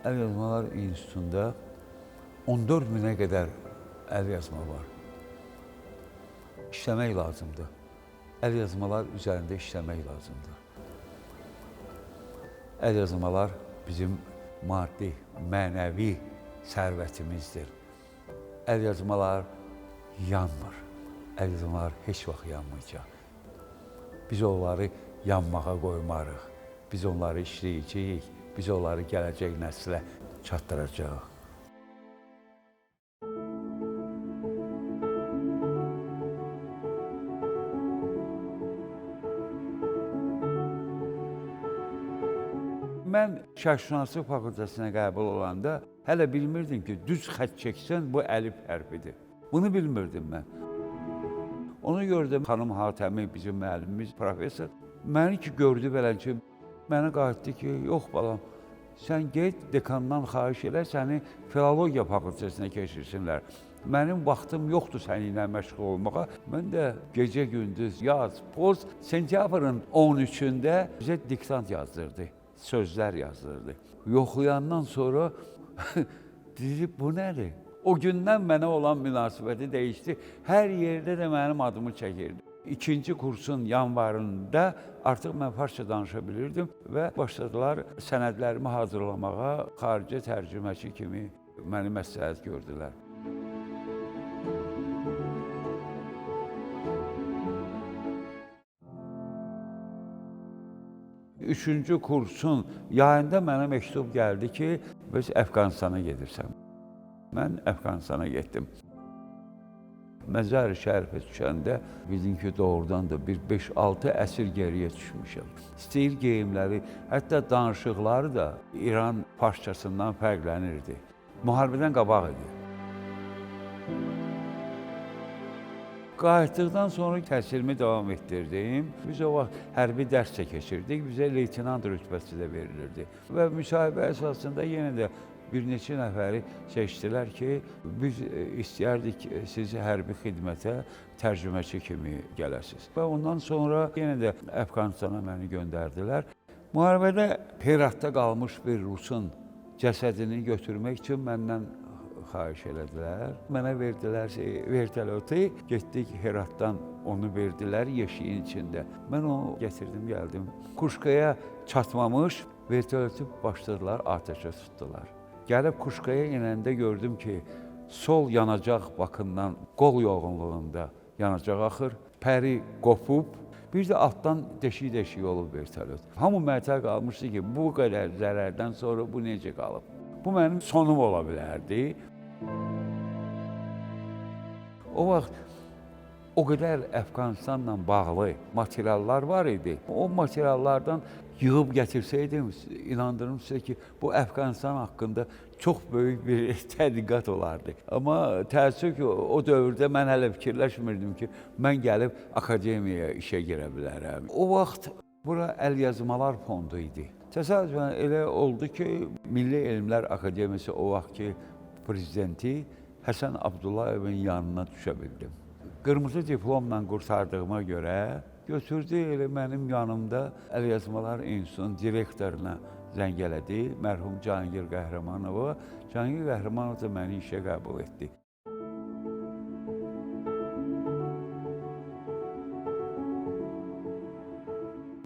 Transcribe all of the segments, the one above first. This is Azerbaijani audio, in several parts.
Əl Yazmalar İnstitutunda 14 minə qədər əl yazma var. İşləmək lazımdır. Əl yazmalar üzərində işləmək lazımdır. Əl yazmalar bizim maddi, mənəvi sərvətimizdir. Əl yazmalar yanmır. Əl yazmalar heç vaxt yanmayacaq. Biz onları yanmağa qoymarıq. Biz onları işləyəcəyik. Biz onları gələcək nəslə çatdıracağıq. Mən Şərqşünaslıq fakültəsinə qəbul olanda hələ bilmirdim ki, düz xətt çəksən bu əlif hərfidir. Bunu bilmirdim mən. Onu gördüm, xanım Hatəmi, bizim müəllimimiz, professor. Məni ki, gördü belə ki, mənə qayıtdı ki, yox balam, sən get dekandan xahiş elə, səni filologiya fakültəsinə keçirsinlər. Mənim vaxtım yoxdur səninlə məşğul olmağa. Mən də gecə-gündüz, yaz, poz, sentyabrın 13-də bizə diktant yazdırdı, sözlər yazdırdı. Yoxlayandan sonra dedi, bu nədir? O gündən mənə olan münasibəti dəyişdi. Hər yerdə də mənim adımı çəkirdi. İkinci kursun yanvarında artıq mən farsça danışa bilirdim və başladılar sənədlərimi hazırlamağa, xarici tərcüməçi kimi məni məsləhət gördülər. Üçüncü kursun yayında mənə məktub gəldi ki, biz Əfqanistana gedirsən. Mən Əfqanistana getdim. Məzar-ı Şərifə düşəndə bildim ki, doğrudan da bir 5-6 əsr geriyə düşmüşəm. Stil geyimləri, hətta danışıqları da İran farsçasından fərqlənirdi. Müharibədən qabaq idi. Qayıtdıqdan sonra təhsilimi davam etdirdim. Biz o vaxt hərbi dərs də keçirdik. Bizə leytenant rütbəsi də verilirdi. Və müsahibə əsasında yenə də bir neçə nəfəri seçdilər ki, biz istəyərdik sizi hərbi xidmətə tərcüməçi kimi gələsiniz. Və ondan sonra yenə də Əfqanistana məni göndərdilər. Müharibədə Heratda qalmış bir Rusun cəsədini götürmək üçün məndən xahiş elədilər. Mənə verdilər vertolyotu, getdik Heratdan onu verdilər yeşiyin içində. Mən onu gətirdim, gəldim. Kuşkaya çatmamış vertolyotu başladılar, atəşə tutdular. Gəlib Kuşkaya inəndə gördüm ki, sol yanacaq bakından qol yoğunluğunda yanacaq axır, pəri qopub, bir də altdan deşik-deşik olub vertolyot. Hamı məətəl qalmışdı ki, bu qədər zərərdən sonra bu necə qalıb? Bu mənim sonum ola bilərdi. O vaxt o qədər Əfqanistanla bağlı materiallar var idi. O materiallardan yığıb gətirsəydim, inandırım sizə ki, bu Əfqanistan haqqında çox böyük bir tədqiqat olardı. Amma təəssüf ki, o dövrdə mən hələ fikirləşmirdim ki, mən gəlib akademiyaya işə girə bilərəm. O vaxt bura Əl Yazmalar Fondu idi. Təsadüfən elə oldu ki, Milli Elmlər Akademiyası o vaxtki prezidenti Həsən Abdullayevin yanına düşə bildim. Qırmızı diplomla qurtardığıma görə götürdü elə mənim yanımda Əl Yazmalar İnstitutunun direktoruna zəng elədi, mərhum Cahangir Qəhrəmanova. Cahangir Qəhrəmanov da məni işə qəbul etdi.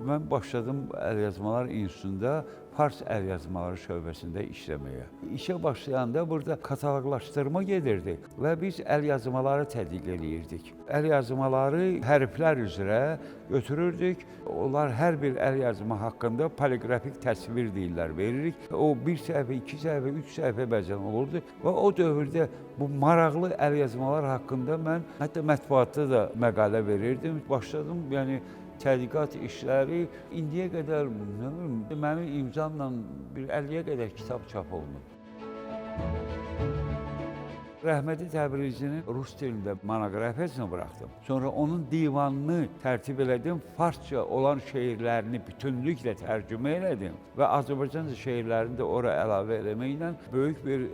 Mən başladım Əl Yazmalar İnstitutunda Fars əl yazmaları şöbəsində işləməyə. İşə başlayanda burada kataloqlaşdırma gedirdi və biz əl yazmaları tədqiq eləyirdik. Əl yazmaları hərflər üzrə götürürdük. Onlar hər bir əl yazma haqqında poliqrafik təsvir deyirlər, veririk. O 1 səhifə, 2 səhifə, 3 səhifə bəzən olurdu və o dövrdə bu maraqlı əl yazmalar haqqında mən hətta mətbuatda da məqalə verirdim. Başladım, yəni tədqiqat işləri indiyə qədər mənim imzamla bir 50-yə qədər kitab çap olunub. Rəhməti Təbrizinin rus dilində monoqrafiyasını buraxdım. Sonra onun divanını tərtib elədim, farsça olan şeirlərini bütünlüklə tərcümə elədim və Azərbaycanca şeirlərini də ora əlavə eləməklə böyük bir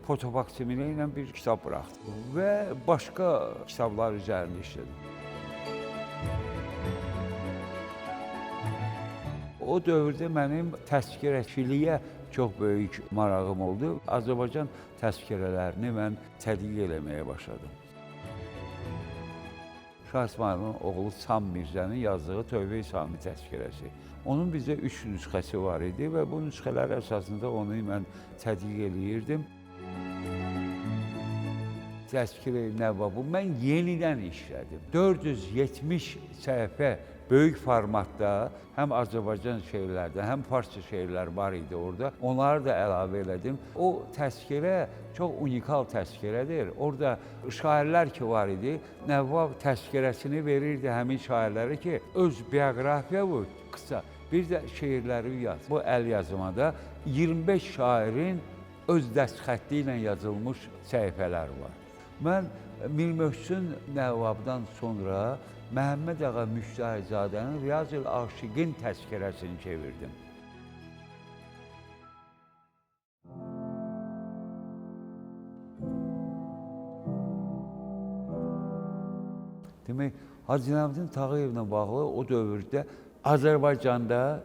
fotofaksimilə ilə bir kitab buraxdım və başqa kitablar üzərində işlədim. O dövrdə mənim təzkirəçiliyə çox böyük marağım oldu. Azərbaycan təzkirələrini mən tədqiq eləməyə başladım. Şah İsmayılın oğlu Sam Mirzənin yazdığı Tövbə-i Sami təzkirəsi. Onun bizdə 3 nüsxəsi var idi və bu nüsxələr əsasında onu mən tədqiq eləyirdim. Təzkirə-i Nəvvabu mən yenidən işlədim. 470 səhifə böyük formatda həm Azərbaycan şeirlərdən, həm farsça şeirlər var idi orada. Onları da əlavə elədim. O təzkirə çox unikal təzkirədir. Orada şairlər ki var idi, Nəvvab təzkirəsini verirdi həmin şairlərə ki, öz bioqrafiya bu qısa. Bir də şeirləri yaz. Bu əl yazmada 25 şairin öz dəstxətti ilə yazılmış səhifələr var. Mən Mir Möhsün Nəvvabdan sonra Məhəmməd Ağa Müştahizadənin Riyaz-ül Aşiqin təzkirəsini çevirdim. Demək, Hacı Nəbdin Tağıyevlə bağlı o dövrdə Azərbaycanda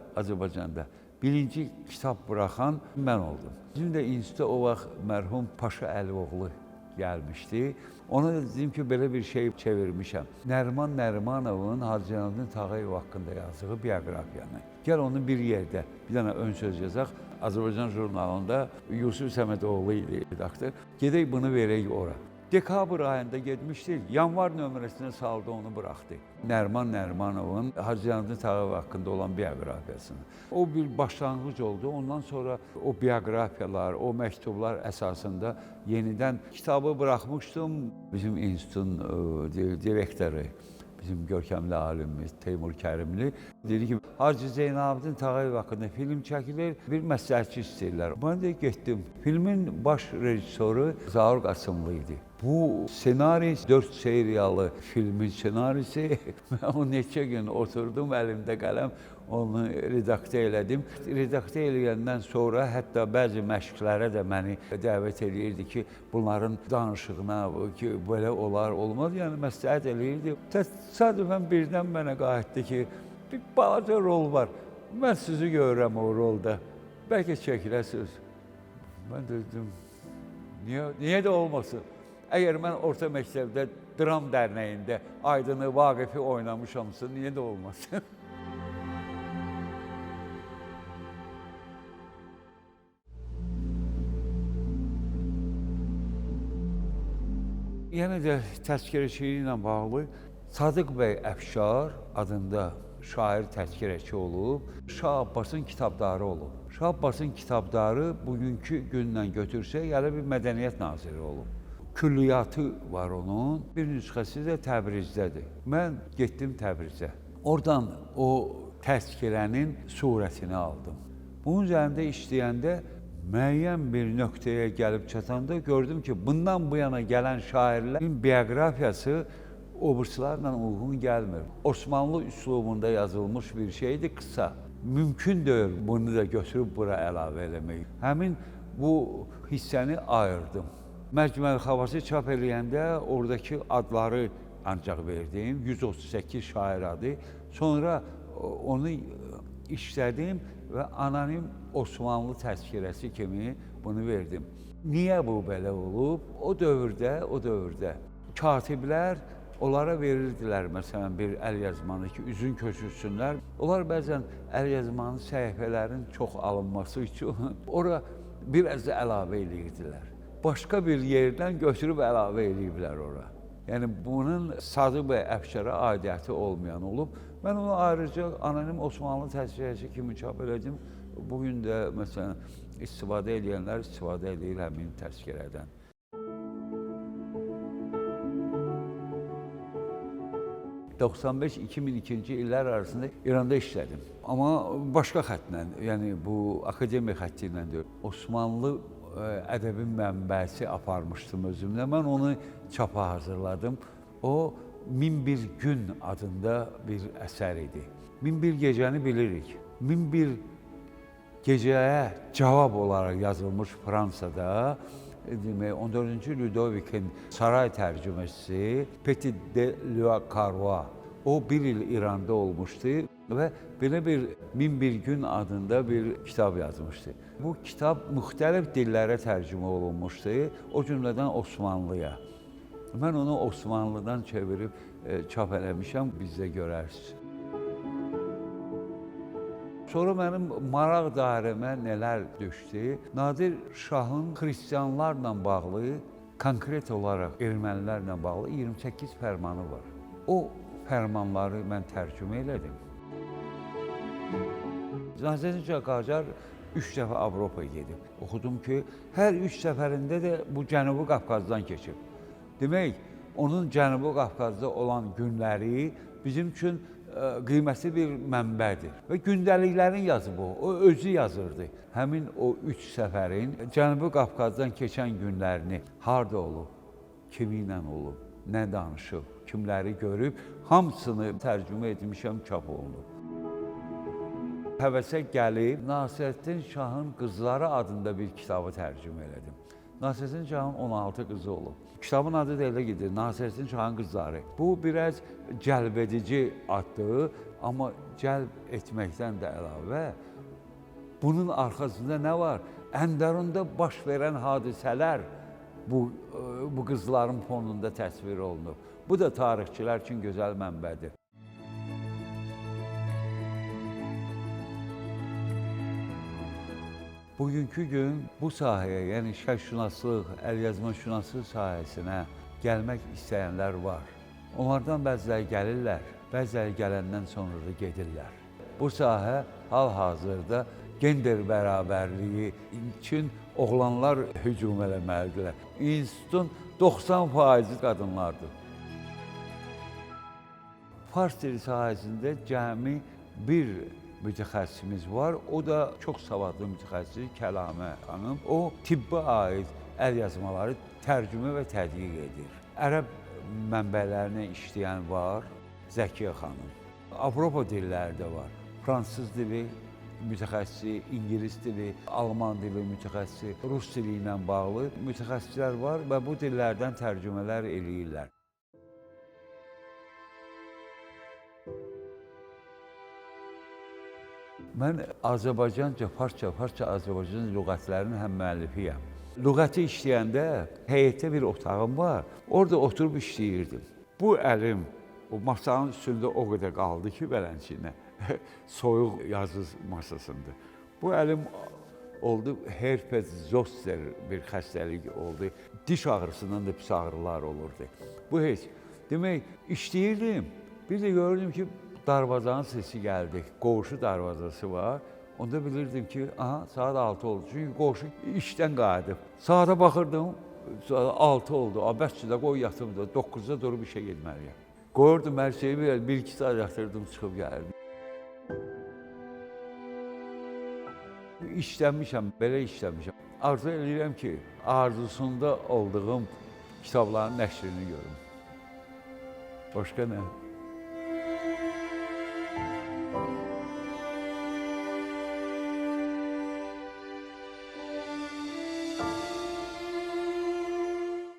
birinci kitab buraxan mən oldum. Bizim də institutda o vaxt mərhum Paşa Əlioğlu gəlmişdi. Ona dedim ki, belə bir şey çevirmişəm. Nəriman Nərimanovun Hacı Nəbdin Tağıyev haqqında yazdığı bioqrafiyanı. Gəl onu bir yerdə, bir dənə ön söz yazaq. Azərbaycan jurnalında Yusuf Səmədoğlu idi redaktor. Gedək bunu verək ora. Dekabr ayında getmişdik, yanvar nömrəsinə saldı, onu buraxdı. Nəriman Nərimanovun Hacı Nəbdin Tağıyev haqqında olan bioqrafiyasını. O bir başlanğıc oldu. Ondan sonra o bioqrafiyalar, o məktublar əsasında yenidən kitabı buraxmışdım. Bizim institutun direktoru, bizim görkəmli alimimiz Teymur Kərimli dedi ki, Hacı Zeynalabdin Tağıyev haqqında film çəkilir, bir məsləhətçi istəyirlər. Mən də getdim. Filmin baş rejissoru Zaur Qasımlı idi. Bu senari 4 seriyalı filmin senarisi. Mən o neçə gün oturdum, əlimdə qələm, onu redaktə elədim. Redaktə eləyəndən sonra hətta bəzi məşqlərə də məni dəvət eləyirdi ki, bunların danışığına ki, belə olar, olmaz. Yəni məsləhət eləyirdi. Təsadüfən birdən mənə qayıtdı ki, bir balaca rol var. Mən sizi görürəm o rolda. Bəlkə çəkiləsiniz. Mən dedim, niyə də olmasın? Əgər mən orta məktəbdə dram dərnəyində Aydını, Vaqifi oynamışamsa, niyə də olmasın? Yenə də təzkirəçiliyi ilə bağlı Sadıq bəy Əfşar adında şair təzkirəçi olub, Şah Abbasın kitabdarı olub. Şah Abbasın kitabdarı bugünkü gündən götürsək, hələ bir mədəniyyət naziri olub. Külliyatı var onun, bir nüsxəsi də Təbrizdədir. Mən getdim Təbrizə. Oradan o təzkirənin surətini aldım. Bunun üzərində işləyəndə müəyyən bir nöqtəyə gəlib çatanda gördüm ki, bundan bu yana gələn şairlərin bioqrafiyası obrislarla uyğun gəlmir. Osmanlı üslubunda yazılmış bir şeydir, qısa. Mümkün deyil bunu da götürüb bura əlavə eləmək. Həmin bu hissəni ayırdım. Məcmuəl Havası çap eləyəndə oradakı adları ancaq verdim, 138 şair adı. Sonra onu işlədim və anonim Osmanlı təzkirəsi kimi bunu verdim. Niyə bu belə olub? O dövrdə katiblər onlara verirdilər, məsələn, bir əl yazmanı ki, üzün köçürsünlər. Onlar bəzən əl yazmanın səhifələrin çox alınması üçün ora biraz da əlavə edirdilər. Başqa bir yerdən götürüb əlavə ediblər ora. Yəni, bunun Sadıq bəy Əfşara aidiyyəti olmayan olub. Mən onu ayrıca anonim Osmanlı təzkirəsi kimi çap elədim. Bugün də, məsələn, istifadə edənlər istifadə edir həmin təzkirədən. 95-2002-ci illər arasında İranda işlədim. Amma başqa xətlə, yəni bu akademiya xətti ilə deyil. Osmanlı ədəbin mənbəsi aparmışdım özümlə. Mən onu çapa hazırladım. O, 1001 gün adında bir əsər idi. 1001 gecəni bilirik. 1001 gecəyə cavab olaraq yazılmış Fransada, 14-cü Ludovikin saray tərcüməçisi Petit de la Carrois, o bir il İranda olmuşdu. Və belə bir Min bir gün adında bir kitab yazmışdı. Bu kitab müxtəlif dillərə tərcümə olunmuşdu, o cümlədən Osmanlıya. Mən onu Osmanlıdan çevirib çap eləmişəm, bizdə görərsiniz. Sonra mənim maraq dairəmə nələr düşdü? Nadir Şahın xristianlarla bağlı, konkret olaraq ermənilərlə bağlı 28 fərmanı var. O fərmanları mən tərcümə elədim. Nasrettin Qacar 3 dəfə Avropaya gedib. Oxudum ki, hər 3 səfərində də bu Cənubi Qafqazdan keçib. Demək, onun Cənubi Qafqazda olan günləri bizim üçün qiymətli bir mənbədir. Və gündəliklərin yazıb o özü yazırdı. Həmin o 3 səfərin Cənubi Qafqazdan keçən günlərini harda olub, kimi ilə olub, nə danışıb, kimləri görüb, hamısını tərcümə etmişəm, çap olunub. Həvəsə gəlib Nasrettin Şahın Qızları adında bir kitabı tərcümə elədim. Nasrettin Şahın 16 qızı olub. Kitabın adı da elə gedir, Nasrettin Şahın Qızları. Bu biraz cəlbedici addır, amma cəlb etməkdən də əlavə bunun arxasında nə var? Əndərunda baş verən hadisələr bu qızların fonunda təsvir olunub. Bu da tarixçilər üçün gözəl mənbədir. Bugünkü gün bu sahəyə, yəni şərqşünaslıq, əlyazmaşünaslıq sahəsinə gəlmək istəyənlər var. Onlardan bəziləri gəlirlər, bəziləri gələndən sonra da gedirlər. Bu sahə hal-hazırda gender bərabərliyi üçün oğlanlar hücum eləməlidirlər. İnstitutun 90% qadınlardır. Fars dili sahəsində cəmi bir mütəxəssisimiz var. O da çox savadlı mütəxəssis Kəlamə xanım. O tibbə aid əlyazmaları tərcümə və tədqiq edir. Ərəb mənbələrinə işləyən var, Zəkiyə xanım. Avropa dilləri də var. Fransız dili mütəxəssisi, İngilis dili, Alman dili mütəxəssisi, Rus dili ilə bağlı mütəxəssislər var və bu dillərdən tərcümələr eləyirlər. Mən Azərbaycanca, farsça Azərbaycan lüğətlərinin həm müəllifiyəm. Lüğəti işləyəndə həyətdə bir otağım var, orada oturub işləyirdim. Bu əlim o masanın üstündə o qədər qaldı ki, belənçiyinə, soyuq yazı masasında. Bu əlim oldu, herpes zoster bir xəstəlik oldu. Diş ağrısından da pis ağrılar olurdu. Bu heç. Demək, işləyirdim, bir də gördüm ki, darvazanın sesi gəldi, qonşu darvazası var. Onda bilirdim ki, aha, saat 6 oldu. Çünki qonşu işdən qayıdıb. Saata baxırdım, 6 oldu. Bəsçidə qoy yatım da, 9-da durub işə getməliyəm. Qoyurdum hər şeyi, bir-iki saat yatırdım, çıxıb gəlirdim. İşlənmişəm, belə işlənmişəm. Arzu edirəm ki, arzusunda olduğum kitabların nəşrini görüm. Başqa nə?